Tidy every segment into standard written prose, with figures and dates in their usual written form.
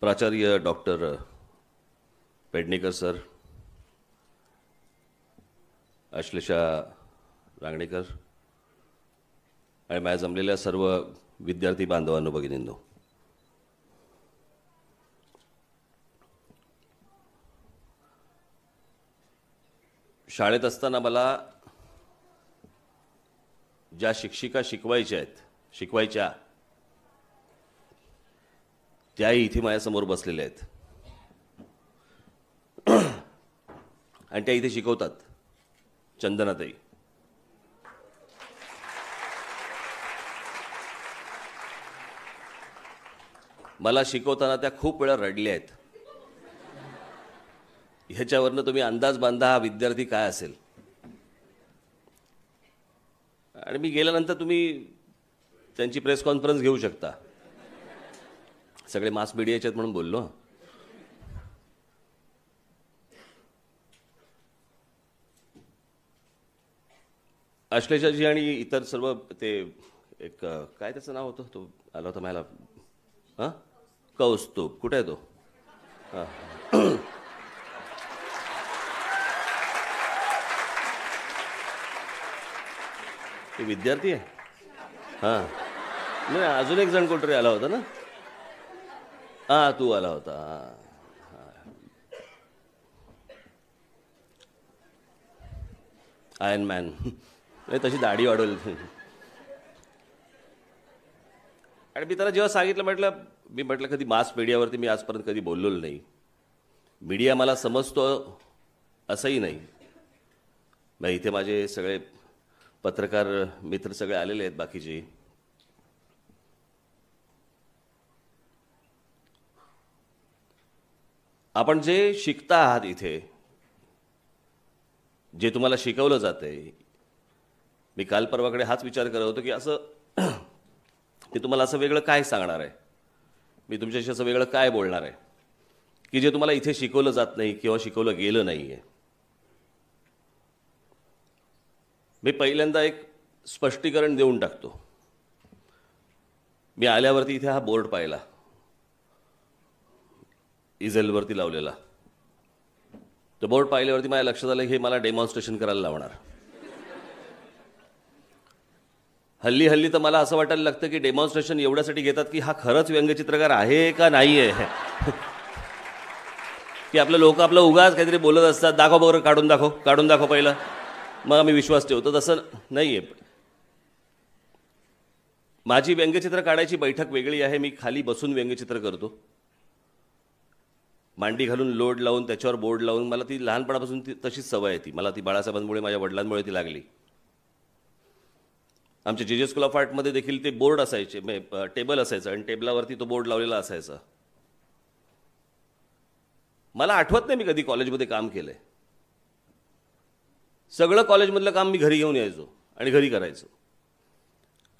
प्राचार्य doctor Pednekar sir, Ashlesha Rangnekar आणि माझ्या जमलेल्या सर्व विद्यार्थी बांधवांनो, भगिनींनो, शाळेत असताना मला ज्या शिक्षिका शिकवायच्या त्याही इथे माझ्यासमोर बसलेल्या आहेत आणि त्या इथे शिकवतात. चंदनाताई, मला शिकवताना त्या खूप वेळा रडल्या आहेत. ह्याच्यावरनं तुम्ही अंदाज बांधा हा विद्यार्थी काय असेल. आणि मी गेल्यानंतर तुम्ही त्यांची प्रेस कॉन्फरन्स घेऊ शकता. सगळे मास मीडियाचे आहेत म्हणून बोललो. अश्लेषाजी आणि इतर सर्व ते एक काय त्याचं नाव होतं, तो आला होता मला, हां, कौस्तुभ. कुठे आहे तो? हां, ते विद्यार्थी आहे. हां, नाही, अजून एक जण कोणतरी आला होता ना. हां, तू आला होता. Iron man. नाही, तशी दाढी वाढवली. आणि मी त्याला जेव्हा सांगितलं, म्हटलं कधी मास मीडियावरती मी आजपर्यंत कधी बोललेलो नाही. मीडिया मला समजतो असंही नाही. मग इथे माझे सगळे पत्रकार मित्र सगळे आलेले आहेत बाकीचे. आपण जे शिकता आहात इथे, जे तुम्हाला शिकवलं जातंय, मी काल परवाकडे हाच विचार करत होतो की असं मी तुम्हाला असं वेगळं काय सांगणार आहे, मी तुमच्याशी असं वेगळं काय बोलणार आहे की जे तुम्हाला इथे शिकवलं जात नाही किंवा शिकवलं गेलं नाही आहे. मी पहिल्यांदा एक स्पष्टीकरण देऊन टाकतो. मी आल्यावरती इथे हा बोर्ड पाहिला, इझेलवरती लावलेला. तो बोर्ड पाहिल्यावरती माझ्या लक्षात आलं हे मला डेमॉन्स्ट्रेशन करायला लावणार. हल्ली तर मला असं वाटायला लागतं की डेमॉन्स्ट्रेशन एवढ्यासाठी घेतात की हा खरंच व्यंगचित्रकार आहे का नाही आहे. की आपलं लोक आपलं उगाच काहीतरी बोलत असतात, दाखव बरोबर, काढून दाखव पहिलं, मग आम्ही विश्वास ठेवतो. तसं नाही आहे. माझी व्यंगचित्र काढायची बैठक वेगळी आहे. मी खाली बसून व्यंगचित्र करतो, मांडी घालून लोड लावून त्याच्यावर बोर्ड लावून. मला ती लहानपणापासून तशीच सवय आहे. मला ती बाळासाहेबांमुळे, माझ्या वडिलांमुळे ती लागली. आमच्या जे स्कूल ऑफ आर्टमध्ये देखील ते बोर्ड असायचे, टेबल असायचं आणि टेबलावरती तो बोर्ड लावलेला असायचा. मला आठवत नाही मी कधी कॉलेजमध्ये काम केलंय. सगळं कॉलेजमधलं काम मी घरी घेऊन यायचो आणि घरी करायचो.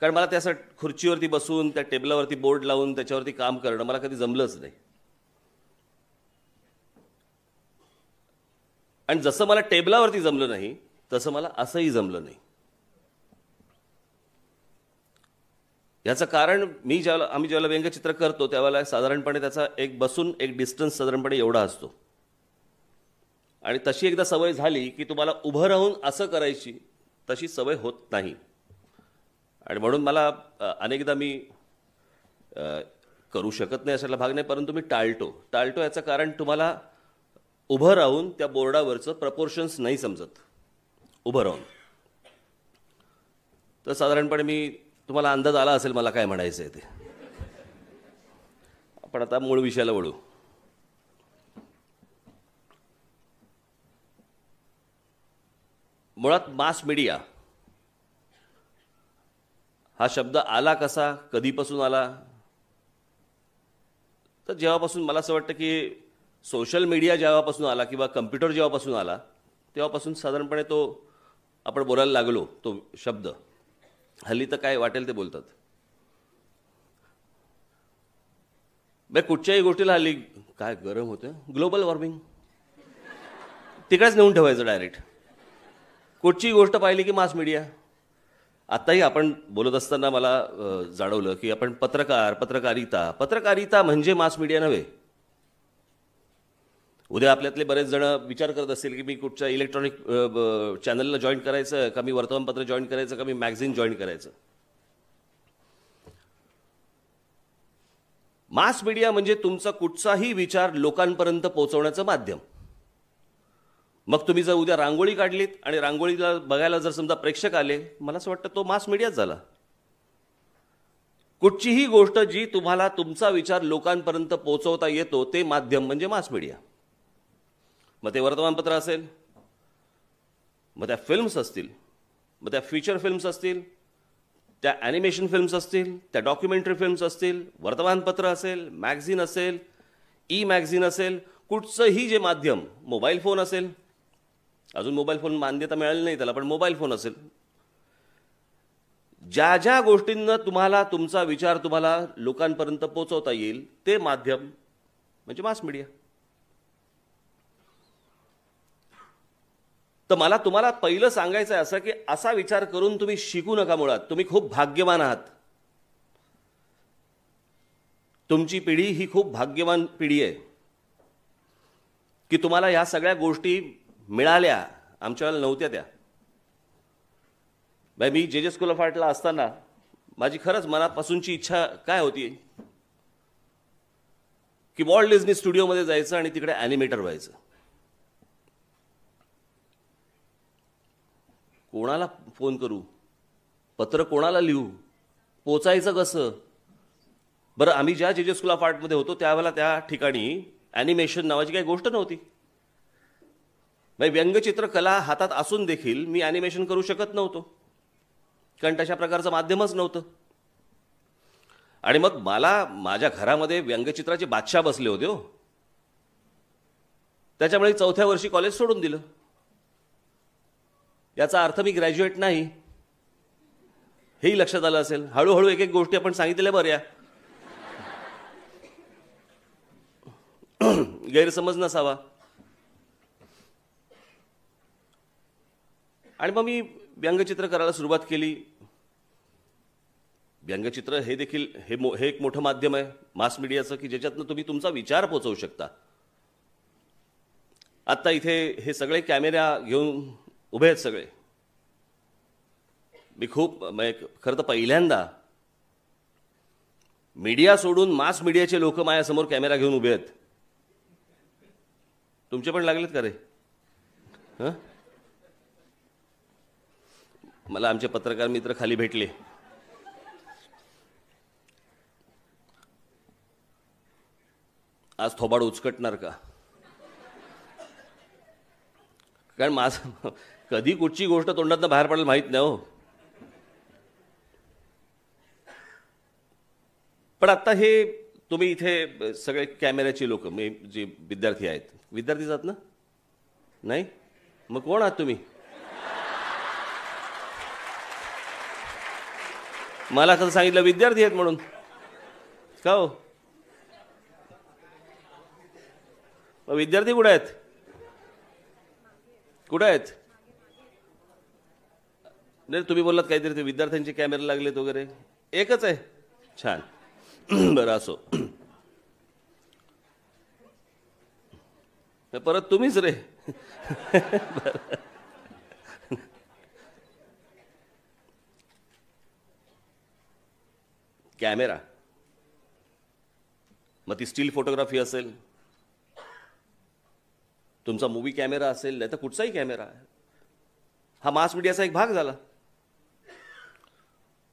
कारण मला त्या खुर्चीवरती बसून त्या टेबलावरती बोर्ड लावून त्याच्यावरती काम करणं मला कधी जमलंच नाही. आणि जसं मला टेबलावरती जमलं नाही तसं मला असंही जमलं नाही. याचं कारण आम्ही ज्यावेळेला व्यंगचित्र करतो त्यावेळेला साधारणपणे त्याचा एक बसून एक डिस्टन्स साधारणपणे एवढा असतो. आणि तशी एकदा सवय झाली की तुम्हाला उभं राहून असं करायची तशी सवय होत नाही. आणि म्हणून मला अनेकदा मी करू शकत नाही अशाला भाग नाही, परंतु मी टाळतो. याचं कारण तुम्हाला उभं राहून त्या बोर्डावरचं प्रपोर्शन्स नाही समजत उभं राहून. तर साधारणपणे तुम्हाला अंदाज आला असेल मला काय म्हणायचं आहे ते. आपण आता मूळ विषयाला वळू. मुळात मास मीडिया हा शब्द आला कसा, कधीपासून आला, तर जेव्हापासून मला असं वाटतं की सोशल मीडिया जेव्हापासून आला किंवा कम्प्युटर जेव्हापासून आला तेव्हापासून साधारणपणे तो आपण बोलायला लागलो तो शब्द. हल्ली तर काय वाटेल ते बोलतात. कुठच्याही गोष्टीला हल्ली काय गरम होतं, ग्लोबल वॉर्मिंग, तिकडेच नेऊन ठेवायचं डायरेक्ट. कुठची गोष्ट पाहिली की मास मीडिया. आताही आपण बोलत असताना मला जाणवलं की आपण पत्रकारिता म्हणजे मास मीडिया नव्हे. उद्या आपल्यातले बरेच जण विचार करत असतील की मी कुठच्या इलेक्ट्रॉनिक चॅनलला जॉईन करायचं का, मी वर्तमानपत्र जॉईन करायचं का, मी मॅगझिन जॉईन करायचं. मास मीडिया म्हणजे तुमचा कुठचाही विचार लोकांपर्यंत पोहोचवण्याचं माध्यम. मग तुम्ही जर उद्या रांगोळी काढलीत आणि रांगोळीला बघायला जर समजा प्रेक्षक आले, मला असं वाटतं तो मास मीडियाच झाला. कुठचीही गोष्ट जी तुम्हाला तुमचा विचार लोकांपर्यंत पोहोचवता येतो ते माध्यम म्हणजे मास मीडिया. मग ते वर्तमानपत्र असेल, मग त्या फिल्म्स असतील, मग त्या फीचर फिल्म्स असतील, त्या ॲनिमेशन फिल्म्स असतील, त्या डॉक्युमेंटरी फिल्म्स असतील, वर्तमानपत्र असेल, मॅगझिन असेल, ई मॅगझिन असेल, कुठचंही जे माध्यम, मोबाईल फोन असेल, अजून मोबाईल फोन मान्यता मिळाली नाही त्याला, पण मोबाईल फोन असेल, ज्या ज्या गोष्टींना तुम्हाला तुमचा विचार तुम्हाला लोकांपर्यंत पोहोचवता येईल ते माध्यम म्हणजे मास मीडिया. तर मला तुम्हाला पहिलं सांगायचं आहे असं की असा विचार करून तुम्ही शिकू नका. मुळात तुम्ही खूप भाग्यवान आहात. तुमची पिढी ही खूप भाग्यवान पिढी आहे की तुम्हाला ह्या सगळ्या गोष्टी मिळाल्या. आमच्या वेळेला नव्हत्या त्या. मी जे स्कूल ऑफ आर्टला असताना माझी खरंच मनापासूनची इच्छा काय होती की वॉल्ट डिझनी स्टुडिओमध्ये जायचं आणि तिकडे ॲनिमेटर व्हायचं. कोणाला फोन करू, पत्र कोणाला लिहू, पोचायचं कसं. बरं, आम्ही ज्या जे स्कूल ऑफ आर्टमध्ये होतो त्यावेळेला त्या ठिकाणी ॲनिमेशन नावाची काही गोष्ट नव्हती. व्यंगचित्रकला हातात असून देखील मी ॲनिमेशन करू शकत नव्हतो, कारण तशा प्रकारचं माध्यमच नव्हतं. आणि मग मला माझ्या घरामध्ये व्यंगचित्राचे बादशाह बसले होते हो. त्याच्यामुळे 4थ्या वर्षी कॉलेज सोडून दिलं. याचा अर्थ मी ग्रॅज्युएट नाही हेही लक्षात आलं असेल. हळूहळू एक एक गोष्टी आपण सांगितल्या बऱ्या, गैरसमज नसावा. आणि मग मी व्यंगचित्र करायला सुरुवात केली. व्यंगचित्र हे देखील हे एक मोठं माध्यम आहे मास मीडियाचं की ज्याच्यातनं तुम्ही तुमचा विचार पोहोचवू शकता. आत्ता इथे हे सगळे कॅमेरा घेऊन उभे आहेत सगळे. मी खूप खरं तर पहिल्यांदा मीडिया सोडून मास मीडियाचे लोक माझ्यासमोर कॅमेरा घेऊन उभे आहेत. तुमचे पण लागलेत का रे? हं? मला आमचे पत्रकार मित्र खाली भेटले. आज थोबाड उचकटणार का? कारण माझं कधी कुठची गोष्ट तोंडातनं बाहेर पडेल माहीत नाही हो. पण आता हे तुम्ही इथे सगळे कॅमेऱ्याची लोक, मी जे विद्यार्थी आहेत, विद्यार्थीच आहात ना? नाही मग कोण आहात तुम्ही? मला कसं सांगितलं विद्यार्थी आहेत म्हणून? का हो? विद्यार्थी कुठे आहेत? कुठे आहेत? नाही, तुम्ही बोललात काहीतरी ते विद्यार्थ्यांचे कॅमेरे लागलेत वगैरे. एकच आहे? छान. बरं, असो. परत तुम्हीच रे. कॅमेरा, मग ती स्टील फोटोग्राफी असेल, तुमचा मूवी कॅमेरा असेल, नाही तर कुठचाही कॅमेरा, हा मास मीडियाचा एक भाग झाला.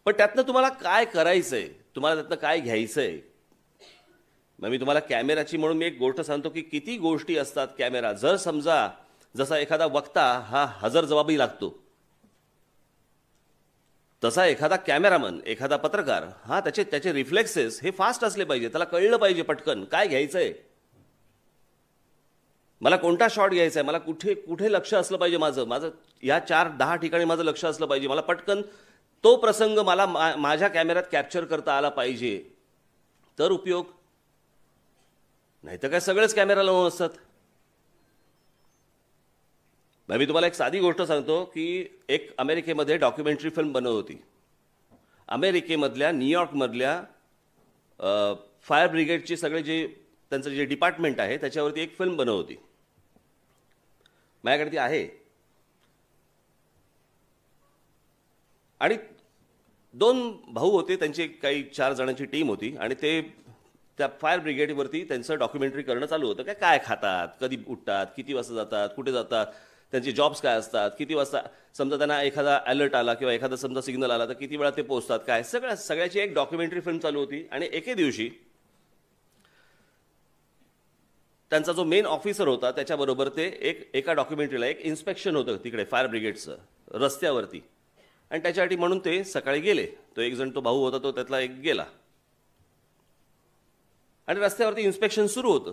पण त्यातनं तुम्हाला काय करायचंय, तुम्हाला त्यातनं काय घ्यायचंय. मग मी तुम्हाला कॅमेराची म्हणून मी एक गोष्ट सांगतो की किती गोष्टी असतात कॅमेरा. जर समजा जसा एखादा वक्ता हा हजरजबाबी लागतो, तसा एखादा कॅमेरामन, एखादा पत्रकार हा त्याचे रिफ्लेक्सेस हे फास्ट असले पाहिजे. त्याला कळलं पाहिजे पटकन काय घ्यायचंय, मला कोणता शॉट घ्यायचा आहे, मला कुठे कुठे लक्ष असलं पाहिजे, माझं या 4-10 ठिकाणी माझं लक्ष असलं पाहिजे. मला पटकन तो प्रसंग मला माझ्या कॅमेऱ्यात कॅप्चर करता आला पाहिजे, तर उपयोग. नाही तर काय सगळेच कॅमेरा लावून असतात. मी तुम्हाला एक साधी गोष्ट सांगतो की एक अमेरिकेमध्ये डॉक्युमेंटरी फिल्म बनवत होती. अमेरिकेमधल्या न्यूयॉर्कमधल्या फायर ब्रिगेडची सगळे जे त्यांचं जे डिपार्टमेंट आहे त्याच्यावरती एक फिल्म बनव होती. माझ्याकडे ती आहे. आणि 2 भाऊ होते, त्यांची काही 4 जणांची टीम होती आणि ते त्या फायर ब्रिगेडवरती त्यांचं डॉक्युमेंटरी करणं चालू होतं. काय खातात, कधी उठतात, किती वाजता जातात, कुठे जातात, त्यांचे जॉब्स काय असतात, किती वाजता समजा त्यांना एखादा अलर्ट आला किंवा एखादा समजा सिग्नल आला तर किती वेळा ते पोहोचतात, काय सगळ्याची एक डॉक्युमेंटरी फिल्म चालू होती. आणि एके दिवशी त्यांचा जो मेन ऑफिसर होता त्याच्याबरोबर ते एका डॉक्युमेंटरीला एक इन्स्पेक्शन होतं तिकडे फायर ब्रिगेडचं रस्त्यावरती. आणि त्याच्यासाठी म्हणून ते सकाळी गेले. तो एक जण, तो भाऊ होता, तो त्यातला एक गेला आणि रस्त्यावरती इन्स्पेक्शन सुरू होतं.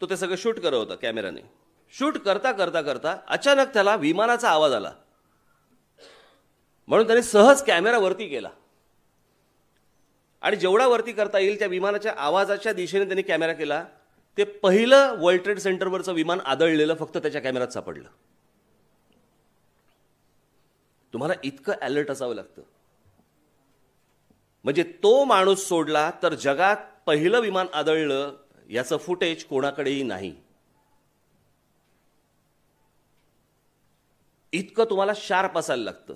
तो ते सगळं शूट करत होता कॅमेराने. शूट करता करता करता अचानक त्याला विमानाचा आवाज आला. म्हणून त्याने सहज कॅमेरा वरती केला आणि जेवढा वरती करता येईल त्या विमानाच्या आवाजाच्या दिशेने त्यांनी कॅमेरा केला. ते पहिलं वर्ल्ड ट्रेड सेंटरवरचं विमान आदळलेलं फक्त त्याच्या कॅमेऱ्यात सापडलं. तुम्हाला इतकं अलर्ट असावं लागतं. म्हणजे तो माणूस सोडला तर जगात पहिलं विमान आदळलं याचं फुटेज कोणाकडेही नाही. इतकं तुम्हाला शार्प असायला लागतं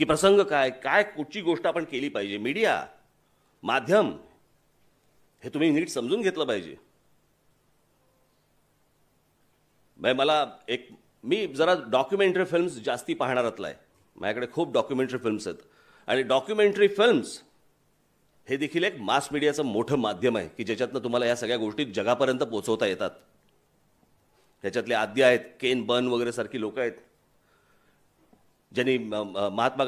की प्रसंग काय काय कुठची गोष्ट आपण केली पाहिजे. मीडिया माध्यम हे तुम्ही नीट समजून घेतलं पाहिजे. मला मी जरा डॉक्युमेंटरी फिल्म्स जास्ती पाहणारातला आहे. माझ्याकडे खूप डॉक्युमेंटरी फिल्म्स आहेत आणि डॉक्युमेंटरी फिल्म्स हे देखील एक मास मीडियाचं मोठं माध्यम आहे की ज्याच्यातनं तुम्हाला या सगळ्या गोष्टी जगापर्यंत पोहोचवता येतात. त्याच्यातले आद्य आहेत केन बर्न वगैरे सारखी लोक आहेत ज्यांनी महात्मा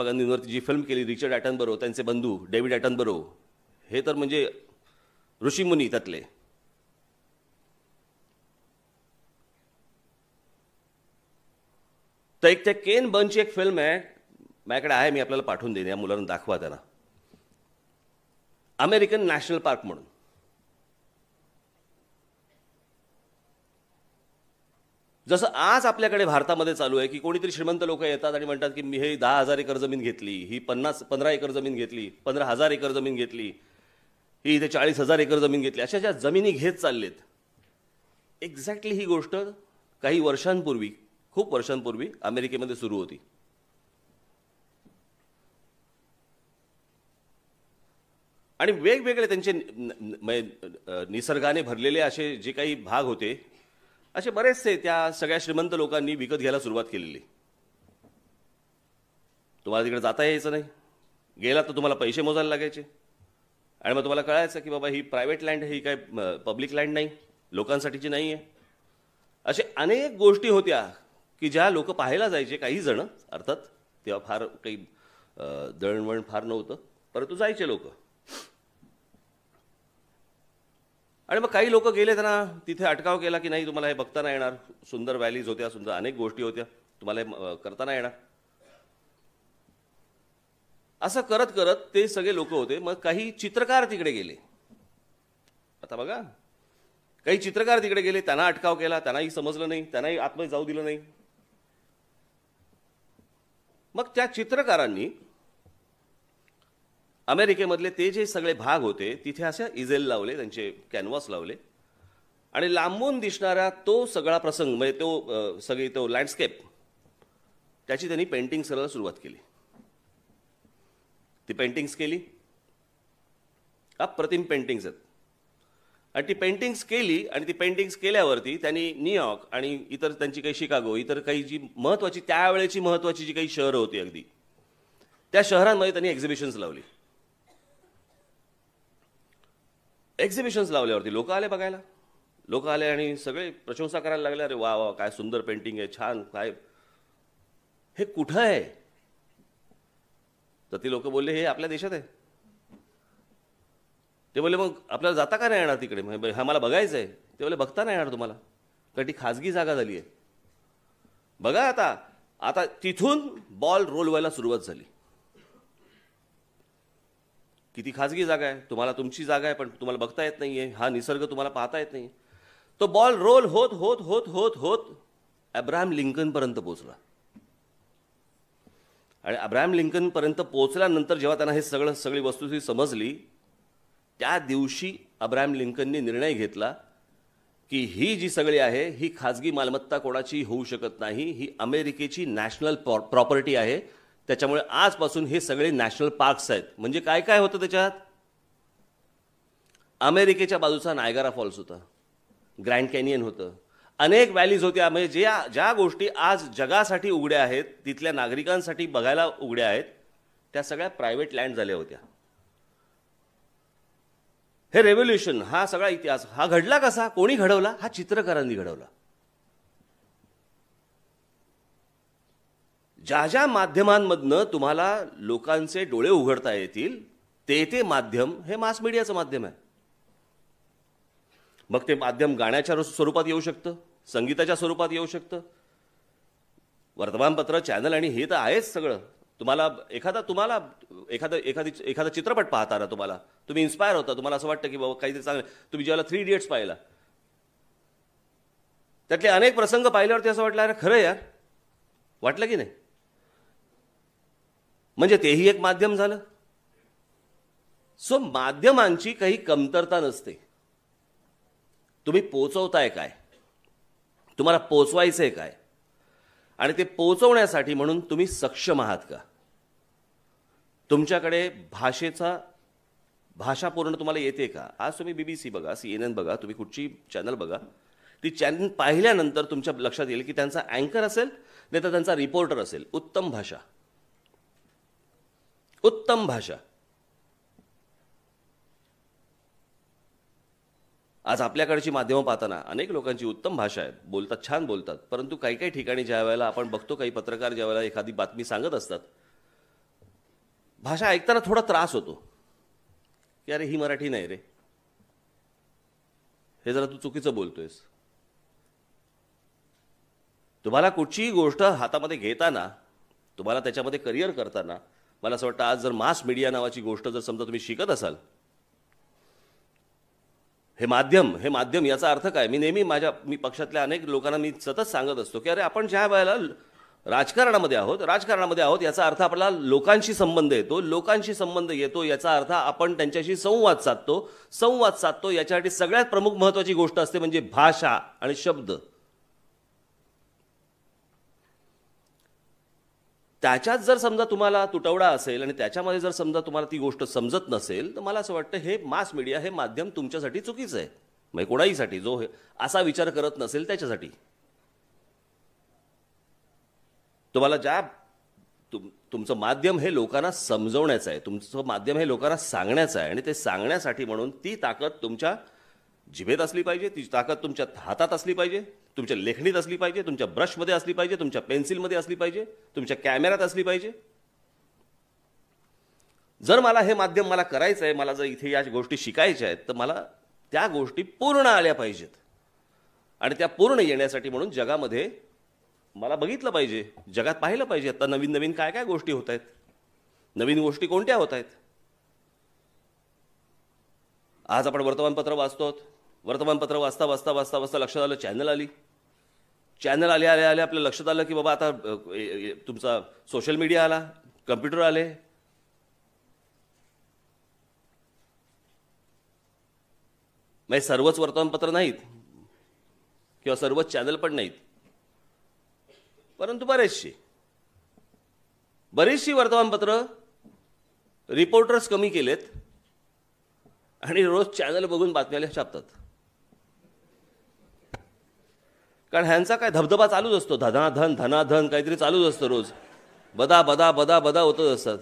गांधींवरती जी फिल्म केली. रिचर्ड ॲटनबरो, त्यांचे बंधू डेव्हिड ॲटनबरो, हे तर म्हणजे ऋषीमुनी त्यातले. तर एक त्या केन बर्नची एक फिल्म आहे, माझ्याकडे आहे, मी आपल्याला पाठवून देईन, या मुलांना दाखवा त्यांना. अमेरिकन नॅशनल पार्क म्हणून. जसं आज आपल्याकडे भारतामध्ये चालू आहे की कोणीतरी श्रीमंत लोक येतात आणि म्हणतात की मी हे 10,000 एकर जमीन घेतली, ही 15 एकर जमीन घेतली, 15,000 एकर जमीन घेतली, ही इथे 40,000 एकर जमीन घेतली, अशा ज्या जमिनी घेत चाललेत. एक्झॅक्टली ही गोष्ट काही वर्षांपूर्वी, खूप वर्षांपूर्वी अमेरिकेमध्ये सुरू होती. आणि वेगवेगळे त्यांचे निसर्गाने भरलेले असे जे काही भाग होते, असे बरेचसे त्या सगळ्या श्रीमंत लोकांनी विकत घ्यायला सुरुवात केलेली. तुम्हाला तिकडे जाता यायचं नाही, गेला तर तुम्हाला पैसे मोजायला लागायचे आणि मग तुम्हाला कळायचं की बाबा ही प्रायव्हेट लँड, ही काय पब्लिक लँड नाही, लोकांसाठीची नाही आहे. असे अनेक गोष्टी होत्या की ज्या लोक पाहायला जायचे. काही जण, अर्थात तेव्हा फार काही दळणवळण फार नव्हतं, परंतु जायचे लोक. आणि मग काही लोक गेले, त्यांना तिथे अटकाव केला की नाही तुम्हाला हे बघता नाही येणार, सुंदर व्हॅलीज होत्या, सुंदर अनेक गोष्टी होत्या, तुम्हाला हे करता नाही येणार. असं करत करत ते सगळे लोक होते. मग काही चित्रकार तिकडे गेले. आता बघा, काही चित्रकार तिकडे गेले, त्यांना अटकाव केला, त्यांनाही समजलं नाही, त्यांनाही आतमध्ये जाऊ दिलं नाही. मग त्या चित्रकारांनी अमेरिकेमधले ते जे सगळे भाग होते तिथे असे इजेल लावले, त्यांचे कॅनव्हास लावले आणि लांबून दिसणारा तो सगळा प्रसंग, म्हणजे तो सगळी तो लँडस्केप, त्याची त्यांनी पेंटिंग करायला सुरुवात केली. ती पेंटिंग्स केली, अप्रतिम पेंटिंग्स आहेत. आणि ती पेंटिंग्स केली आणि ती पेंटिंग्स केल्यावरती त्यांनी न्यूयॉर्क आणि इतर त्यांची काही शिकागो, इतर काही जी महत्त्वाची त्यावेळेची महत्त्वाची जी काही शहरं होती अगदी, त्या शहरांमध्ये त्यांनी एक्झिबिशन्स लावली. एक्झिबिशन्स लावल्यावरती लोक आले बघायला, लोक आले आणि सगळे प्रशंसा करायला लागले, अरे वा वा काय सुंदर पेंटिंग आहे, छान, काय हे कुठं आहे. तर ती लोक बोलले हे आपल्या देशात आहे. ते बोलले मग आपल्याला जाता का नाही येणार तिकडे, हा मला बघायचं आहे. ते बोलले बघता नाही येणार तुम्हाला, कारण ती खाजगी जागा झाली आहे. बघा आता आता तिथून बॉल रोल व्हायला सुरुवात झाली. किती खाजगी जागा आहे, तुम्हाला तुमची जागा आहे पण तुम्हाला बघता येत नाहीये, हा निसर्ग तुम्हाला पाहता येत नाही. तो बॉल रोल होत होत होत होत होत अब्राहम लिंकन पर्यंत पोहोचला. आणि अब्राहम लिंकनपर्यंत पोहोचल्यानंतर जेव्हा त्यांना हे सगळी वस्तुस्थिती समजली, त्या दिवशी अब्राहम लिंकननी निर्णय घेतला की ही जी सगळी आहे ही खाजगी मालमत्ता कोणाची होऊ शकत नाही, ही अमेरिकेची नॅशनल प्रॉपर्टी आहे. त्याच्यामुळे आजपासून हे सगळे नॅशनल पार्क्स आहेत. म्हणजे काय काय होतं त्याच्यात? अमेरिकेच्या बाजूचा नायगारा फॉल्स होता, ग्रँड कॅनियन होतं, अनेक व्हॅलीज होत्या. म्हणजे ज्या गोष्टी आज जगासाठी उघड्या आहेत, तिथल्या नागरिकांसाठी बघायला उघड्या आहेत, त्या सगळ्या प्रायव्हेट लँड झाल्या होत्या. हे रेव्होल्युशन, हा सगळा इतिहास हा घडला कसा? कोणी घडवला? हा चित्रकारांनी घडवला. ज्या ज्या माध्यमांमधनं तुम्हाला लोकांचे डोळे उघडता येतील ते माध्यम हे मास मीडियाचं माध्यम आहे. मग ते माध्यम गाण्याच्या स्वरूपात येऊ शकतं, संगीताच्या स्वरूपात येऊ शकतं, वर्तमानपत्र, चॅनल आणि हे तर आहेच सगळं. एखादा चित्रपट पाहता ना, तुम्ही इन्स्पायर होता, तुम्हाला असं वाटतं की बाबा काहीतरी चांगलं. तुम्ही जेव्हा 3 इडियट्स पाहिला, त्यातले अनेक प्रसंग पाहिल्यावरती असं वाटलं, अरे खरं यार, वाटलं की नाही? म्हणजे तेही एक माध्यम झालं. सो माध्यमांची काही कमतरता नसते. तुम्ही पोचवताय काय, तुम्हाला पोचवायचंय काय, आणि ते पोचवण्यासाठी म्हणून तुम्ही सक्षम आहात का? तुमच्याकडे भाषा पूर्ण तुम्हाला येते का? आज तुम्ही BBC बघा, CNN बघा, तुम्ही कुठची चॅनल बघा, ती चॅनल पाहिल्यानंतर तुमच्या लक्षात येईल की त्यांचा अँकर असेल नाही तर त्यांचा रिपोर्टर असेल, उत्तम भाषा, उत्तम भाषा. आज आपल्याकडची माध्यमं पाहताना अनेक लोकांची उत्तम भाषा आहे, बोलतात, छान बोलतात. परंतु काही काही ठिकाणी ज्या वेळेला आपण बघतो, काही पत्रकार ज्या वेळेला एखादी बातमी सांगत असतात, भाषा ऐकताना थोडा त्रास होतो की अरे ही मराठी नाही रे, हे जरा तू चुकीचं बोलतोयस. तुम्हाला कुठचीही गोष्ट हातामध्ये घेताना, तुम्हाला त्याच्यामध्ये करिअर करताना, मला असं वाटतं आज जर मास मीडिया नावाची गोष्ट जर समजा तुम्ही शिकत असाल, हे माध्यम याचा अर्थ काय? मी नेहमी पक्षातल्या अनेक लोकांना मी सतत सांगत असतो की अरे आपण ज्या वेळेला राजकारणामध्ये आहोत याचा अर्थ आपल्याला लोकांशी संबंध येतो, याचा अर्थ आपण त्यांच्याशी संवाद साधतो. याच्यासाठी सगळ्यात प्रमुख महत्त्वाची गोष्ट असते म्हणजे भाषा आणि शब्द. त्याच्यात जर समजा तुम्हाला तुटवडा असेल आणि त्याच्यामध्ये जर समजा तुम्हाला ती गोष्ट समजत नसेल, तर मला असं वाटतं हे मास मीडिया हे माध्यम तुमच्यासाठी चुकीचं आहे. म्हणजे कोणाहीसाठी जो असा विचार करत नसेल त्याच्यासाठी. तुम्हाला तुमचं माध्यम हे लोकांना समजवण्याचं आहे, तुमचं माध्यम हे लोकांना सांगण्याचं आहे, आणि ते सांगण्यासाठी म्हणून ती ताकद तुमच्या जिभेत असली पाहिजे, ती ताकद तुमच्या हातात असली पाहिजे, तुमच्या लेखणीत असली पाहिजे, तुमच्या ब्रशमध्ये असली पाहिजे, तुमच्या पेन्सिलमध्ये असली पाहिजे, तुमच्या कॅमेऱ्यात असली पाहिजे. जर मला हे माध्यम मला करायचं आहे, मला जर इथे या गोष्टी शिकायच्या आहेत, तर मला त्या गोष्टी पूर्ण आल्या पाहिजेत. आणि त्या पूर्ण येण्यासाठी म्हणून जगामध्ये मला बघितलं पाहिजे, जगात पाहिलं पाहिजे आता नवीन नवीन काय काय गोष्टी होत आहेत, नवीन गोष्टी कोणत्या होत आहेत. आज आपण वर्तमानपत्र वाचतो, वर्तमानपत्र वाचता वाचता वाचता वाचता लक्षात आलं चॅनल आले आपल्या लक्षात आलं की बाबा आता तुमचा सोशल मीडिया आला, कम्प्युटर आले. म्हणजे सर्वच वर्तमानपत्र नाहीत किंवा सर्वच चॅनल पण नाहीत, परंतु बरीचशी वर्तमानपत्र रिपोर्टर्स कमी केलेत आणि रोज चॅनल बघून बातम्या छापतात. कारण ह्यांचा काय धबधबा चालूच असतो, धनाधन काहीतरी चालूच असतं, रोज बदा बदा बदा बदा होतच असतात.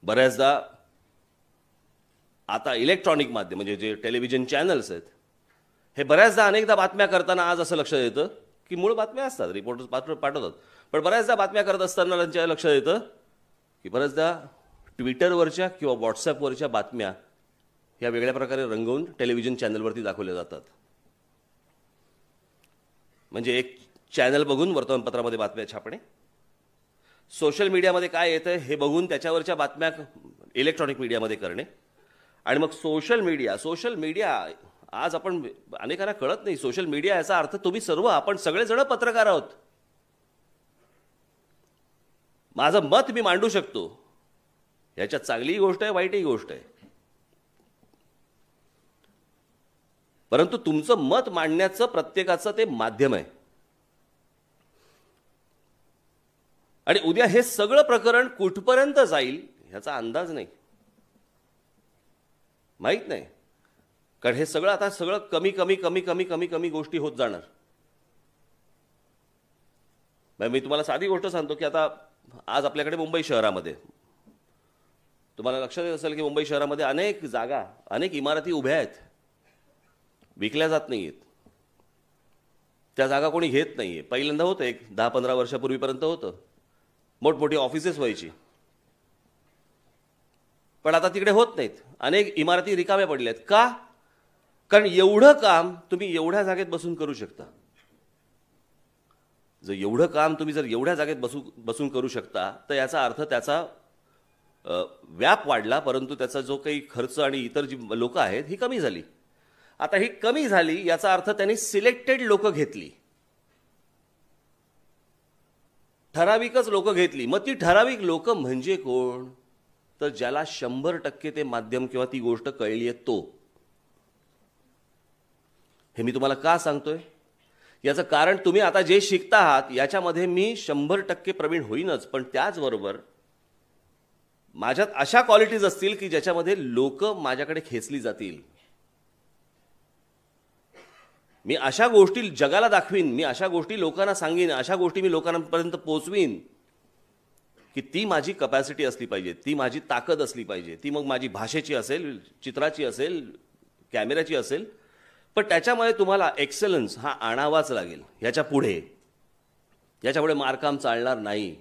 बऱ्याचदा आता इलेक्ट्रॉनिक माध्यम म्हणजे जे टेलिव्हिजन चॅनल्स आहेत, हे बऱ्याचदा अनेकदा बातम्या करताना आज असं लक्षात येतं की मूळ बातम्या असतात, रिपोर्टर्स पाठवतात, पण बऱ्याचदा बातम्या करत असताना त्यांच्या लक्षात येतं की बऱ्याचदा ट्विटरवरच्या किंवा व्हॉट्सॲपवरच्या बातम्या ह्या वेगळ्या प्रकारे रंगवून टेलिव्हिजन चॅनलवरती दाखवल्या जातात. म्हणजे एक चॅनल बघून वर्तमानपत्रामध्ये बातम्या छापणे, सोशल मीडियामध्ये काय येतं हे बघून त्याच्यावरच्या बातम्या इलेक्ट्रॉनिक मीडियामध्ये करणे, आणि मग सोशल मीडिया आज आपण अनेकांना कळत नाही, सोशल मीडिया याचा अर्थ तुम्ही सर्व, आपण सगळेजण पत्रकार आहोत. माझं मत मी मांडू शकतो, याच्यात चांगलीही गोष्ट आहे, वाईटही गोष्ट आहे. परंतु तुमचं मत मांडण्याचं प्रत्येकाचं ते माध्यम आहे. आणि उद्या हे सगळं प्रकरण कुठपर्यंत जाईल ह्याचा अंदाज नाही, माहीत नाही. कारण हे सगळं आता सगळं कमी कमी कमी कमी कमी कमी गोष्टी होत जाणार. मी तुम्हाला साधी गोष्ट सांगतो की आता आज आपल्याकडे मुंबई शहरामध्ये, तुम्हाला लक्षात येत असेल की मुंबई शहरामध्ये अनेक जागा, अनेक इमारती उभ्या आहेत, विकल्या जात नाही आहेत. त्या जागा कोणी घेत नाही आहे. पहिल्यांदा होतं, एक 10-15 वर्षापूर्वीपर्यंत होतं, मोठमोठी ऑफिसेस व्हायची. पण आता तिकडे होत नाहीत. अनेक इमारती रिकाम्या पडल्या आहेत. का? कारण एवढं काम तुम्ही एवढ्या जागेत बसून करू शकता. जर एवढं काम तुम्ही जर एवढ्या जागेत बसून करू शकता, तर याचा अर्थ त्याचा व्याप वाढला, परंतु त्याचा जो काही खर्च आणि इतर जी लोक आहेत ही कमी झाली. आता ही कमी झाली याचा अर्थ त्यांनी सिलेक्टेड लोक घेतली, ठराविकच लोक घेतली. मग ती ठराविक लोक म्हणजे कोण? तर ज्याला 100% ते माध्यम किंवा ती गोष्ट कळली आहे तो. हे मी तुम्हाला का सांगतोय? याचं कारण तुम्ही आता जे शिकता आहात याच्यामध्ये मी 100% प्रवीण होईनच, पण त्याचबरोबर माझ्यात अशा क्वालिटीज असतील की ज्याच्यामध्ये लोक माझ्याकडे खेचली जातील. मी अशा गोष्टी जगाला दाखवीन, मी अशा गोष्टी लोकांना सांगीन, अशा गोष्टी मी लोकांपर्यंत पोहोचवीन की ती माझी कपॅसिटी असली पाहिजे, ती माझी ताकद असली पाहिजे. ती मग माझी भाषेची असेल, चित्राची असेल, कॅमेऱ्याची असेल, पण त्याच्यामध्ये तुम्हाला एक्सलन्स हा आणावाच लागेल. याच्यापुढे मारकाम चालणार नाही.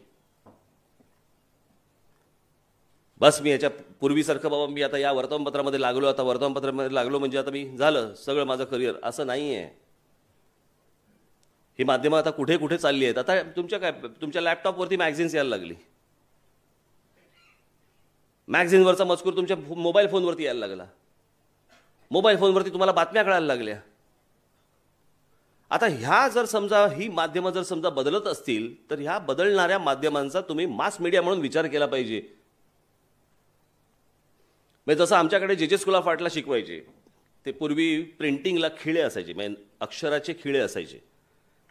बस मी याच्या पूर्वीसारखं बाबा मी आता या वर्तमानपत्रामध्ये लागलो, आता वर्तमानपत्रामध्ये लागलो म्हणजे आता मी झालं सगळं माझं करिअर, असं नाही आहे. ही माध्यमं आता कुठे कुठे चालली आहेत. आता तुमच्या लॅपटॉपवरती मॅगझिन्स यायला लागली, मॅगझिनवरचा मजकूर तुमच्या मोबाईल फोनवरती यायला लागला, मोबाईल फोनवरती तुम्हाला बातम्या कळायला लागल्या. आता ह्या जर समजा ही माध्यमं जर समजा बदलत असतील, तर ह्या बदलणाऱ्या माध्यमांचा तुम्ही मास मीडिया म्हणून विचार केला पाहिजे. म्हणजे जसं आमच्याकडे जे स्कूल ऑफ आर्टला शिकवायचे, ते पूर्वी प्रिंटिंगला खिळे असायचे, म्हणजे अक्षराचे खिळे असायचे,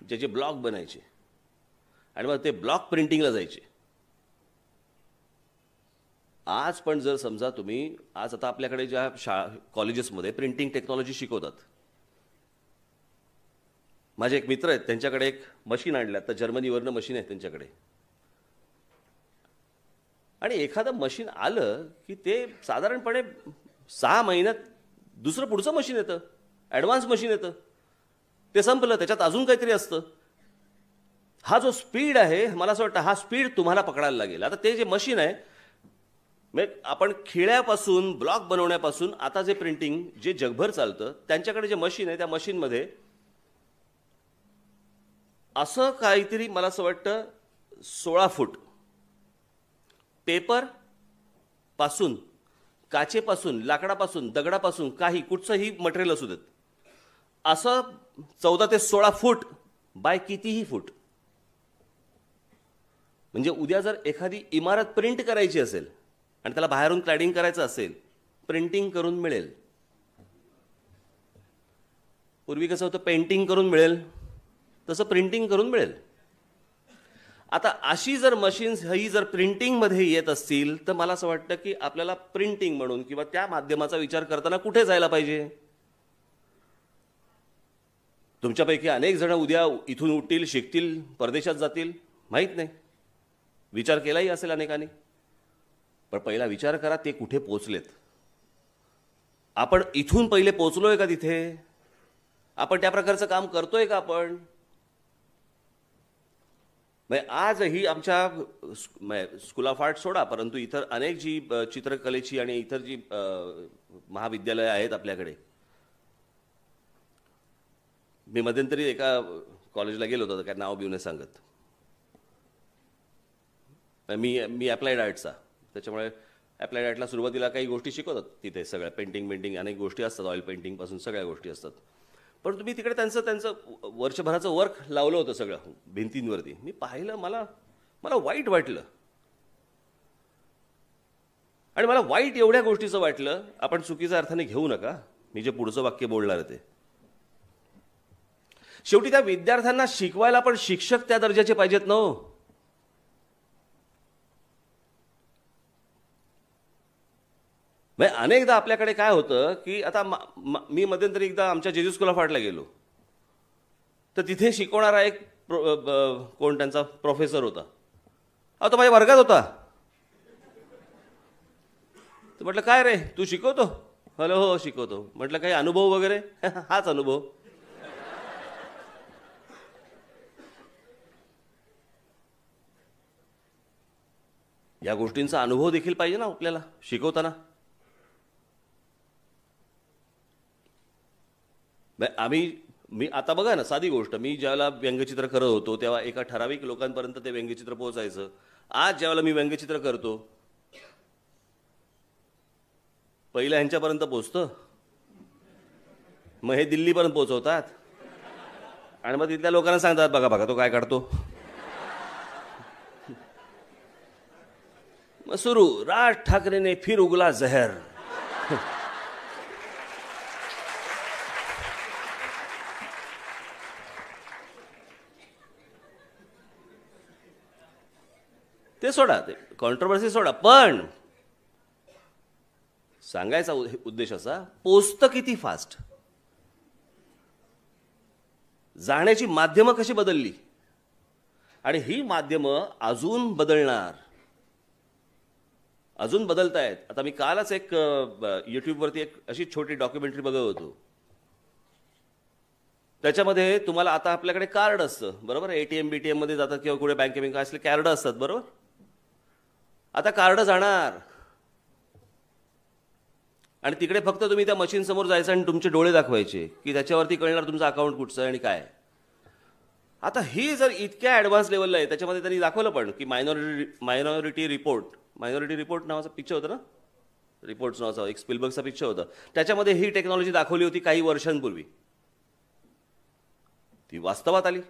ज्याचे ब्लॉक बनायचे आणि मग ते ब्लॉक प्रिंटिंगला जायचे. आज पण जर समजा तुम्ही आज आता आपल्याकडे ज्या कॉलेजेसमध्ये प्रिंटिंग टेक्नॉलॉजी शिकवतात, माझे एक मित्र आहेत, त्यांच्याकडे एक मशीन आणलं, आता जर्मनीवरनं मशीन आहे त्यांच्याकडे. आणि एखादं मशीन आलं की ते साधारणपणे 6 महिन्यात दुसरं पुढचं मशीन येतं, ॲडव्हान्स मशीन येतं, ते संपलं, त्याच्यात अजून काहीतरी असतं. हा जो स्पीड आहे, मला असं वाटतं हा स्पीड तुम्हाला पकडायला लागेल. आता ते जे मशीन आहे, आपण खिळ्यापासून ब्लॉक बनवण्यापासून आता जे प्रिंटिंग जे जगभर चालतं, त्यांच्याकडे जे मशीन आहे त्या मशीनमध्ये असं काहीतरी मला असं वाटतं 16 फूट पेपर पासून, काचेपासून, लाकडापासून, दगडापासून, काही कुठचंही मटेरियल असू देत, असं 14 ते 16 फूट बाय कितीही फूट. म्हणजे उद्या जर एखादी इमारत प्रिंट करायची असेल आणि त्याला बाहेरून क्लॅडिंग करायचं असेल, प्रिंटिंग करून मिळेल. पूर्वी कसं होतं, पेंटिंग करून मिळेल, तसं प्रिंटिंग करून मिळेल. आता अशी जर मशीन्स ही जर प्रिंटिंगमध्ये येत असतील, तर मला असं वाटतं की आपल्याला प्रिंटिंग म्हणून किंवा त्या माध्यमाचा विचार करताना कुठे जायला पाहिजे. तुमच्यापैकी अनेक जण उद्या इथून उठतील, शिकतील, परदेशात जातील, माहीत नाही, विचार केलाही असेल अनेकांनी. पण पहिला विचार करा ते कुठे पोचलेत. आपण इथून पहिले पोचलोय का तिथे? आपण त्या प्रकारचं काम करतोय का आपण? आजही आमच्या स्कूल ऑफ आर्ट सोडा, परंतु इतर अनेक जी चित्रकलेची आणि इतर जी महाविद्यालय आहेत आपल्याकडे. मी मध्यंतरी एका कॉलेजला गेलो होतो, काय नाव बिवणे सांगत. मी अप्लाइड आर्टचा, त्याच्यामुळे अप्लाइड आर्टला सुरुवातीला काही गोष्टी शिकवतात तिथे, सगळ्या पेंटिंग अनेक गोष्टी असतात, ऑइल पेंटिंगपासून सगळ्या गोष्टी असतात. पण तुम्ही तिकडे त्यांचं वर्षभराचं वर्क लावलं होतं सगळं भिंतींवरती. मी पाहिलं, मला वाईट वाटलं. आणि मला वाईट एवढ्या गोष्टीचं वाटलं, आपण चुकीच्या अर्थाने घेऊ नका मी जे पुढचं वाक्य बोलणार आहे ते. शेवटी त्या विद्यार्थ्यांना शिकवायला पण शिक्षक त्या दर्जाचे पाहिजेत ना हो. अनेकदा आपल्याकडे काय होतं की आता मी मध्यंतरी एकदा आमच्या जेजू स्कूल ऑफ आर्टला गेलो, तर तिथे शिकवणारा एक कोण त्यांचा प्रोफेसर होता. तो माझ्या वर्गात होता. तर म्हटलं, काय रे तू शिकवतो? हॅलो, हो शिकवतो. म्हटलं, काही अनुभव वगैरे? हाच अनुभव. या गोष्टींचा अनुभव देखील पाहिजे ना आपल्याला शिकवताना. मी आता बघा ना, साधी गोष्ट, मी ज्यावेळेला व्यंगचित्र करत होतो तेव्हा एका ठराविक लोकांपर्यंत ते व्यंगचित्र पोहोचायचं. आज ज्यावेळेला मी व्यंगचित्र करतो, पहिल्या ह्यांच्यापर्यंत पोहोचतं, मग हे दिल्लीपर्यंत पोहोचवतात आणि मग तिथल्या लोकांना सांगतात, बघा बघा तो काय काढतो. मग सुरू, राज ठाकरेने फिर उगला जहर. ते सोडा, ते कॉन्ट्रोवर्सी सोडा, पण सांगायचा उद्देश असा, पोचतं किती फास्ट, जाण्याची माध्यमं कशी बदलली आणि ही माध्यमं अजून बदलणार, अजून बदलतायत. आता मी कालच एक यूट्यूबवरती एक अशी छोटी डॉक्युमेंटरी बघत होतो. त्याच्यामध्ये तुम्हाला आता आपल्याकडे कार्ड असतं बरोबर, एटीएम बीटीएम मध्ये जातात किंवा कुठे बँके असले कार्ड असतात बरोबर. आता कार्ड जाणार आणि तिकडे फक्त तुम्ही त्या मशीन समोर जायचं आणि तुमचे डोळे दाखवायचे की त्याच्यावरती कळणार तुमचं अकाउंट कुठचं आणि काय. आता ही जर इतक्या ॲडव्हान्स लेवलला आहे, त्याच्यामध्ये त्यांनी दाखवलं पण की मायनॉरिटी रिपोर्ट नावाचा पिक्चर होता ना, रिपोर्ट्स नावाचा एक स्पिलबर्गचा पिक्चर होता, त्याच्यामध्ये ही टेक्नॉलॉजी दाखवली होती काही वर्षांपूर्वी. ती वास्तवात आली.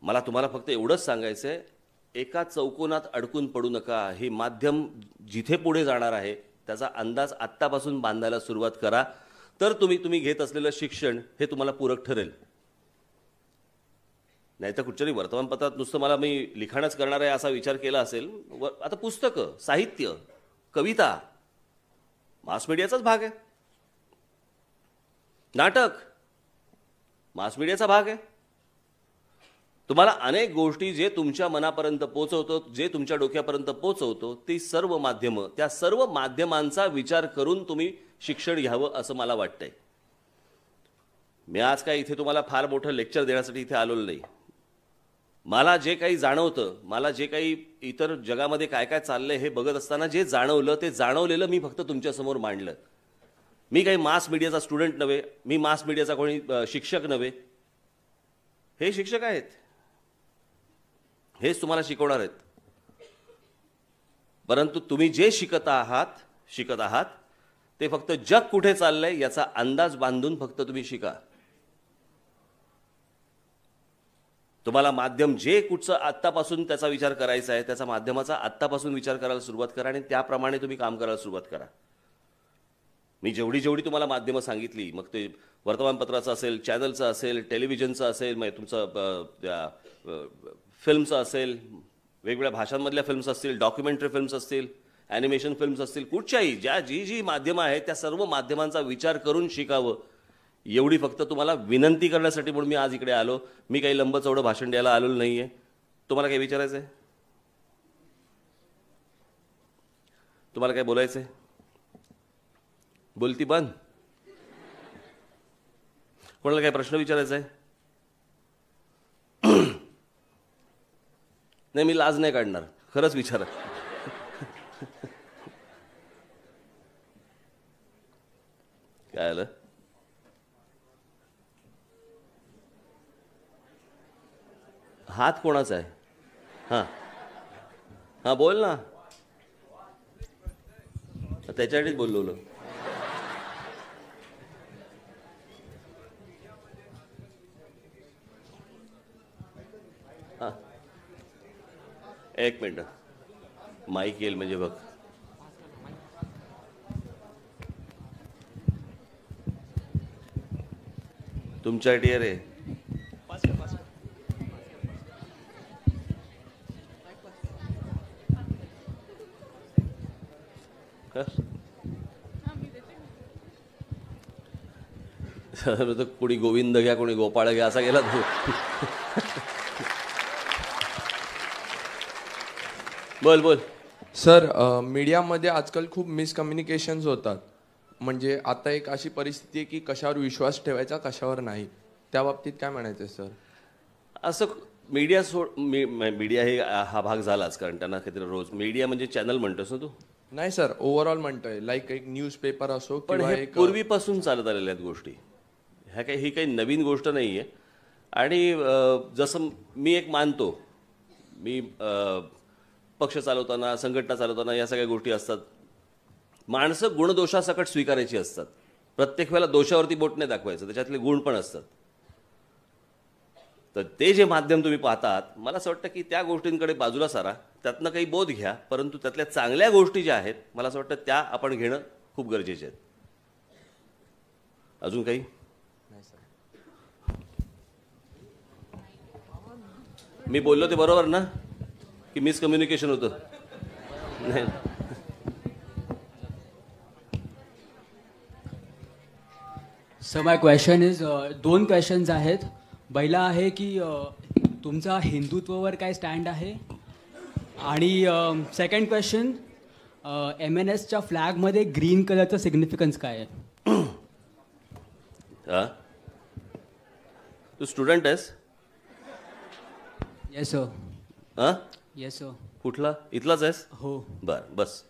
मला तुम्हाला फक्त एवढंच सांगायचंय, एका चौकोनात अडकून पडू नका. हे माध्यम जिथे पुढे जाणार आहे त्याचा अंदाज आत्तापासून बांधायला सुरुवात करा, तर तुम्ही घेत असलेलं शिक्षण हे तुम्हाला पूरक ठरेल. नाहीतर कुठच्याही वर्तमानपत्रात नुसतं मी लिखाणच करणार आहे असा विचार केला असेल. आता पुस्तकं, साहित्य, कविता मास मीडियाचाच भाग आहे. नाटक मास मीडियाचा भाग आहे. तुम्हाला अनेक गोष्टी जे तुमच्या मनापर्यंत पोहोचवतो, जे तुमच्या डोक्यापर्यंत पोहोचवतो, ती सर्व माध्यमं, त्या सर्व माध्यमांचा विचार करून तुम्ही शिक्षण घ्यावं असं मला वाटतंय. मी आज काय इथे तुम्हाला फार मोठं लेक्चर देण्यासाठी इथे आलेलो नाही. मला जे काही जाणवतं, मला जे काही इतर जगामध्ये काय काय चाललंय हे बघत असताना जे जाणवलं, ते जाणवलेलं मी फक्त तुमच्यासमोर मांडलं. मी काही मास मीडियाचा स्टुडंट नव्हे, मी मास मीडियाचा कोणी शिक्षक नव्हे. हे शिक्षक आहेत, हेच तुम्हाला शिकवणार आहेत. परंतु तुम्ही जे शिकत आहात ते फक्त जग कुठे चाललंय याचा अंदाज बांधून फक्त तुम्ही शिका. तुम्हाला माध्यम जे कुठचं आत्तापासून त्याचा विचार करायचा आहे, त्याचा माध्यमाचा आत्तापासून विचार करायला सुरुवात करा आणि त्याप्रमाणे तुम्ही काम करायला सुरुवात करा. मी जेवढी तुम्हाला माध्यमं सांगितली, मग ते वर्तमानपत्राचं असेल, चॅनलचं असेल, टेलिव्हिजनचं असेल, मग तुमचं फिल्मचं असेल, वेगवेगळ्या भाषांमधल्या फिल्म्स असतील, डॉक्युमेंटरी फिल्म्स असतील, ॲनिमेशन फिल्म्स असतील, कुठच्याही जी माध्यमं आहेत त्या सर्व माध्यमांचा विचार करून शिकावं, एवढी फक्त तुम्हाला विनंती करण्यासाठी म्हणून मी आज इकडे आलो. मी काही लंबचौडं भाषण द्यायला आलेलो नाही आहे. तुम्हाला काही विचारायचं आहे? तुम्हाला काय बोलायचं आहे? बोलती बंद. कोणाला काय प्रश्न विचारायचा आहे? नाही, मी लाज नाही काढणार, खरंच विचारा. काय आलं? हात कोणाचा आहे? हां, हां बोल ना, त्याच्यासाठीच बोललो. हां एक मिनटं, माईक येईल म्हणजे बघ. तुमच्यासाठी आहे रे. कोणी गोविंद घ्या, कोणी गोपाळ घ्या असा गेला तू. बोल बोल. सर, मीडियामध्ये आजकाल खूप मिसकम्युनिकेशन्स होतात. म्हणजे आता एक अशी परिस्थिती आहे की कशावर विश्वास ठेवायचा, कशावर नाही. त्या बाबतीत काय म्हणायचं सर? असं मीडिया मीडिया हे हा भाग झालाच, कारण त्यांना काहीतरी रोज मीडिया म्हणजे चॅनल म्हणतोस ना तू? नाही सर, ओव्हरऑल म्हणतोय, लाईक एक न्यूजपेपर असो पण किंवा हे एक पूर्वीपासून चालत आलेल्या आहेत गोष्टी. ही काही नवीन गोष्ट नाही आहे. आणि जसं मी एक मानतो, मी पक्ष चालवताना, संघटना चालवताना या सगळ्या गोष्टी असतात. माणसं गुणदोषासकट स्वीकारायची असतात. प्रत्येक वेळेला दोषावरती बोट नाही दाखवायचं, त्याच्यातले गुण पण असतात. तर ते जे माध्यम तुम्ही पाहतात, मला असं वाटतं की त्या गोष्टींकडे बाजूला सारा, त्यातनं काही बोध घ्या, परंतु त्यातल्या चांगल्या गोष्टी ज्या आहेत मला असं वाटतं त्या आपण घेणं खूप गरजेचे आहेत. अजून काही? मी बोललो ते बरोबर ना, की मिसकम्युनिकेशन होतं? नाही. Sir my question is, 2 questions आहेत. पहिला आहे की तुमचा हिंदुत्वावर काय स्टँड आहे, आणि सेकंड क्वेश्चन, MNSच्या फ्लॅगमध्ये ग्रीन कलरचं सिग्निफिकन्स काय आहे? हां, तू स्टुडंट आहेस? Yes sir. हां, येस सर. कुठला? इथलाच आहेस? हो. बरं, बस.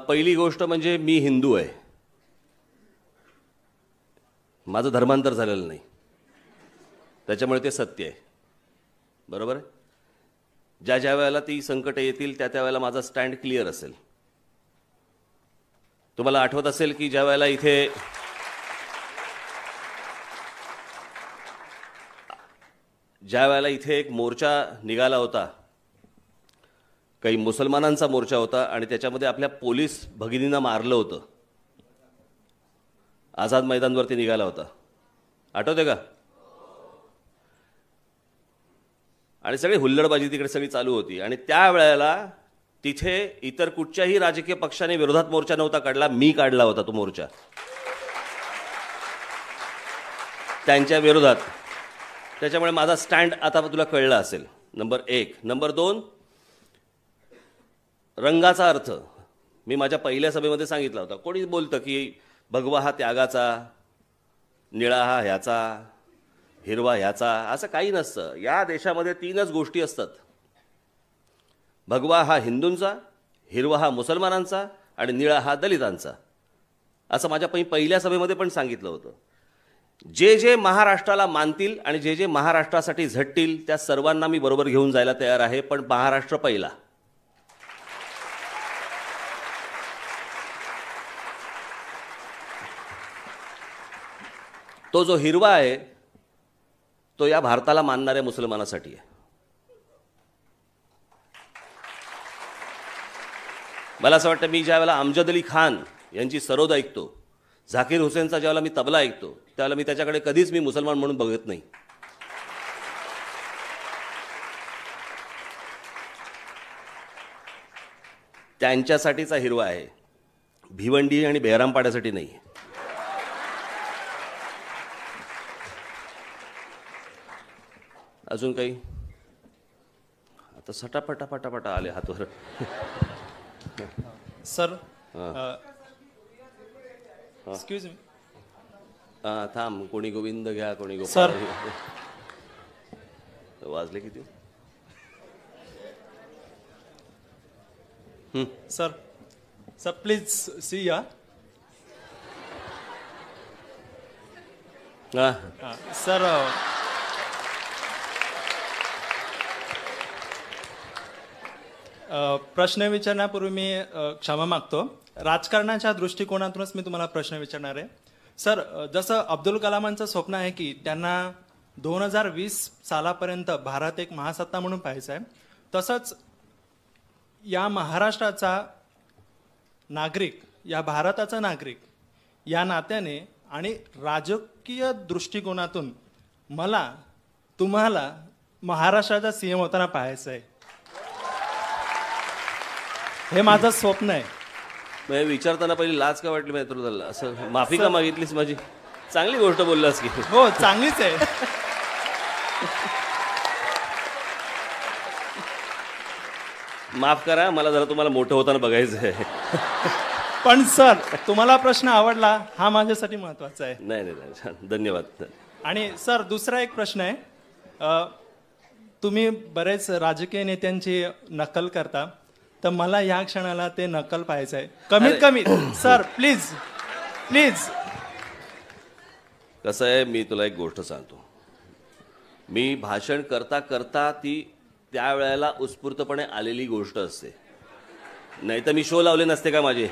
पहिली गोष्ट म्हणजे मी हिंदू आहे, माझं धर्मांतर झालेलं नाही, त्याच्यामुळे ते सत्य आहे. बरोबर आहे? ज्या वेळेला ती संकटं येतील त्या वेळेला माझा स्टँड क्लिअर असेल. तुम्हाला आठवत असेल की ज्या वेळेला इथे एक मोर्चा निघाला होता, काही मुसलमानांचा मोर्चा होता, आणि त्याच्यामध्ये आपल्या पोलीस भगिनींना मारलं होतं. आझाद मैदानवरती निघाला होता, आठवते का? आणि सगळी हुल्लडबाजी तिकडे सगळी चालू होती. आणि त्यावेळेला तिथे इतर कुठच्याही राजकीय पक्षाने विरोधात मोर्चा नव्हता काढला, मी काढला होता तो मोर्चा त्यांच्या विरोधात. त्याच्यामुळे माझा स्टँड आता तुला कळला असेल, नंबर 1. नंबर 2, रंगाचा अर्थ मी माझ्या पहिल्या सभेमध्ये सांगितला होता. कोणी बोलतं की भगवा हा त्यागाचा, निळा हा ह्याचा, हिरवा ह्याचा, असं काही नसतं. या देशामध्ये 3च गोष्टी असतात. भगवा हा हिंदूंचा, हिरवा हा मुसलमानांचा, आणि निळा हा दलितांचा, असं माझ्या पहिल्या सभेमध्ये पण सांगितलं होतं. जे महाराष्ट्राला मानतील आणि जे महाराष्ट्रासाठी झटतील त्या सर्वांना मी बरोबर घेऊन जायला तयार आहे, पण महाराष्ट्र पहिला. तो जो हिरवा आहे तो या भारताला मानणाऱ्या मुसलमानासाठी आहे. मला असं वाटतं, मी ज्यावेळेला अमजद अली खान यांची सरोद ऐकतो, झाकीर हुसेनचा ज्यावेळेला मी तबला ऐकतो, त्यावेळेला मी त्याच्याकडे कधीच मी मुसलमान म्हणून बघत नाही. त्यांच्यासाठीचा हिरवा आहे, भिवंडी आणि बेहरामपाड्यासाठी नाही. अजून काही? आता सटापटा आले हातवर. Sir, excuse me. थांब, कोणी गोविंद घ्या, कोणी गोपाळ सर. घ्या. वाजले किती? सर, सर प्लीज सी या. हां सर, प्रश्न विचारण्यापूर्वी मी क्षमा मागतो. राजकारणाच्या दृष्टिकोनातूनच मी तुम्हाला प्रश्न विचारणार आहे. सर, जसं अब्दुल कलामांचं स्वप्न आहे की त्यांना 2020 सालापर्यंत भारत एक महासत्ता म्हणून पाहायचं आहे, तसंच या महाराष्ट्राचा नागरिक, या भारताचा नागरिक या नात्याने आणि राजकीय दृष्टिकोनातून मला तुम्हाला महाराष्ट्राचा सीएम होताना पाहायचं आहे. हे माझं स्वप्न आहे. म्हणजे विचारताना पहिली लाज का वाटली माहिती तुला? असं माफी का मागितलीस माझी? चांगली गोष्ट बोललास की. हो, चांगलीच आहे. माफ करा, मला जरा तुम्हाला मोठं होताना बघायचं आहे. पण सर, तुम्हाला प्रश्न आवडला हा माझ्यासाठी महत्वाचा आहे. नाही नाही नाही, छान, धन्यवाद. आणि सर, दुसरा एक प्रश्न आहे. तुम्ही बरेच राजकीय नेत्यांची नकल करता, तर मला या क्षणाला ते नकल पाहायचं आहे. कमीत कमी सर, प्लीज प्लीज. कसं आहे, मी तुला एक गोष्ट सांगतो. मी भाषण करता करता ती त्यावेळेला उत्स्फूर्तपणे आलेली गोष्ट असते. नाही तर मी शो लावले नसते का माझे?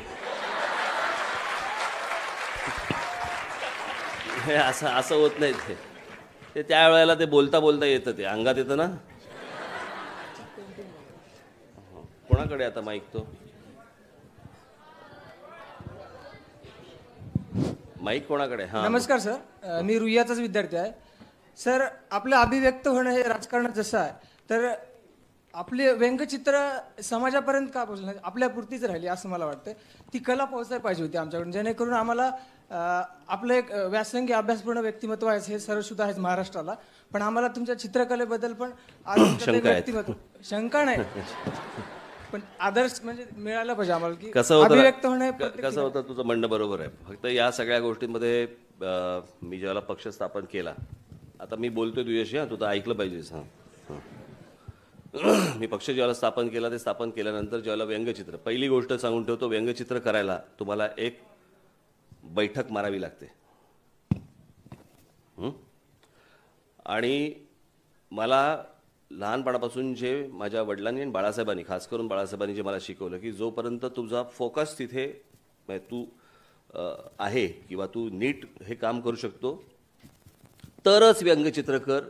हे असं असं होत नाही. ते त्यावेळेला ते बोलता बोलता येतं, ते अंगात येतं ना. कोणाकडे आता माईक? तो माईक कोणाकडे? हा, नमस्कार सर, मी रुईयाचाच विद्यार्थी आहे. सर, आपलं अभिव्यक्त होणं हे राजकारणात जसं आहे, तर आपले व्यंगचित्र समाजापर्यंत का पोहोचलं, आपल्यापुरतीच राहिली असं मला वाटतं. ती कला पोहोचायला पाहिजे होती आमच्याकडून, जेणेकरून आम्हाला आपलं एक व्यासंगी अभ्यासपूर्ण व्यक्तिमत्व आहे, हे सर्व सुद्धा आहेत महाराष्ट्राला. पण आम्हाला तुमच्या चित्रकलेबद्दल पण व्यक्तिमत्व, शंका नाही, पण आदर्श म्हणजे मिळालं पाहिजे आम्हाला की अभिव्यक्त होणं. कसं होतं, तुझं म्हणणं बरोबर आहे. फक्त या सगळ्या गोष्टींमध्ये मी ज्याला पक्ष स्थापन केला, आता मी बोलतोय तुझ्याशी, हा, तू तर ऐकलं पाहिजेस. हां, मी पक्ष ज्याला स्थापन केला, ते स्थापन केल्यानंतर ज्याला व्यंगचित्र, पहिली गोष्ट सांगून ठेवतो, व्यंगचित्र करायला तुम्हाला एक बैठक मारावी लागते. आणि मला लहानपणापासून जे माझ्या वडिलांनी आणि बाळासाहेबांनी, खास करून बाळासाहेबांनी जे मला शिकवलं, की जोपर्यंत तुझा फोकस तिथे तू आहे किंवा तू नीट हे काम करू शकतो, तरच व्यंगचित्र कर.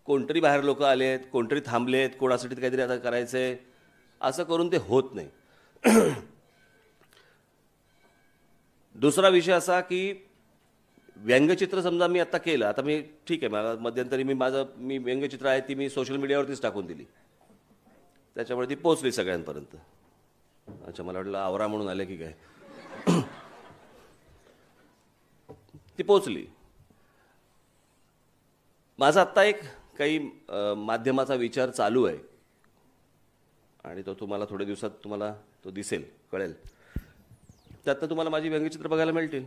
कोणतरी बाहेर लोक आले आहेत, कोणतरी थांबले आहेत, कोणासाठी काहीतरी आता करायचं आहे, असं करून ते होत नाही. दुसरा विषय असा की व्यंगचित्र समजा मी आता केलं, आता मी ठीक आहे, मला मध्यंतरी मी व्यंगचित्र आहे ती मी सोशल मीडियावरतीच टाकून दिली, त्याच्यामुळे ती पोचली सगळ्यांपर्यंत. अच्छा, मला वाटलं आवरा म्हणून आले की काय. ती पोचली. माझा आत्ता एक काही माध्यमाचा विचार चालू आहे आणि तो तुम्हाला थोड्या दिवसात तुम्हाला तो दिसेल, कळेल. त्यातनं तुम्हाला माझी व्यंगचित्र बघायला मिळतील.